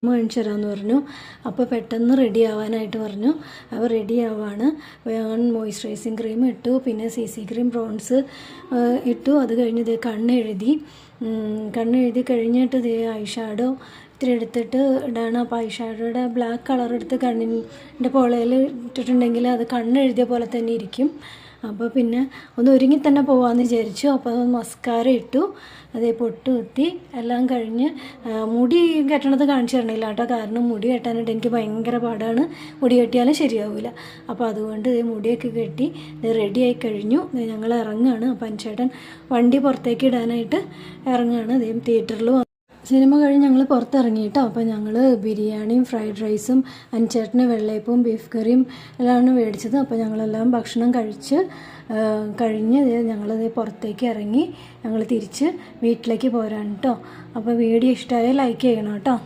കാണിച്ചു തരാമെന്ന് പറഞ്ഞു. അപ്പോൾ പെട്ടെന്ന് റെഡി ആവാനായിട്ട് പറഞ്ഞു. അപ്പോൾ റെഡി ആവാണ്. ഞാൻ മോയ്സ്ചറൈസിങ് ക്രീം ഇട്ടു, പിന്നെ CC ക്രീം ബ്രോൺസ് ഇട്ടു. അത് കഴിഞ്ഞ് ഇതേ കണ്ണെഴുതി കഴിഞ്ഞിട്ട് ഇതേ ഐ ഷാഡോ ഇത്തിരി എടുത്തിട്ട് ഇടാണ്. അപ്പോൾ ഐ ഷാഡോയുടെ ബ്ലാക്ക് കളർ എടുത്ത് കണ്ണിൻ്റെ പൊളയിൽ ഇട്ടിട്ടുണ്ടെങ്കിൽ അത് കണ്ണെഴുതിയ പോലെ തന്നെ ഇരിക്കും. അപ്പോൾ പിന്നെ ഒന്ന് ഒരുങ്ങി തന്നെ പോകാമെന്ന് വിചാരിച്ചു. അപ്പോൾ മസ്കാര ഇട്ടു, അതേ പൊട്ട് കുത്തി എല്ലാം കഴിഞ്ഞ് മുടി കെട്ടണത് കാണിച്ചു തരണില്ല കേട്ടോ. കാരണം മുടി കെട്ടാനായിട്ട് എനിക്ക് ഭയങ്കര പാടാണ്. മുടി കെട്ടിയാലും ശരിയാവില്ല. അപ്പോൾ അതുകൊണ്ട് മുടിയൊക്കെ കെട്ടി റെഡിയായി കഴിഞ്ഞു. ഞങ്ങൾ ഇറങ്ങുകയാണ്. അപ്പം അനിച്ചേട്ടൻ വണ്ടി പുറത്തേക്ക് ഇടാനായിട്ട് ഇറങ്ങുകയാണ്. തിയേറ്ററിൽ സിനിമ കഴിഞ്ഞ് ഞങ്ങൾ പുറത്തിറങ്ങി കേട്ടോ. അപ്പോൾ ഞങ്ങൾ ബിരിയാണിയും ഫ്രൈഡ് റൈസും അനിച്ചേട്ടന് വെള്ളയപ്പവും ബീഫ് കറിയും എല്ലാമാണ് മേടിച്ചത്. അപ്പോൾ ഞങ്ങളെല്ലാം ഭക്ഷണം കഴിഞ്ഞ് ഞങ്ങളത് പുറത്തേക്ക് ഇറങ്ങി ഞങ്ങൾ തിരിച്ച് വീട്ടിലേക്ക് പോരാണ് കേട്ടോ. അപ്പോൾ വീഡിയോ ഇഷ്ടമായാൽ ലൈക്ക് ചെയ്യണം കേട്ടോ.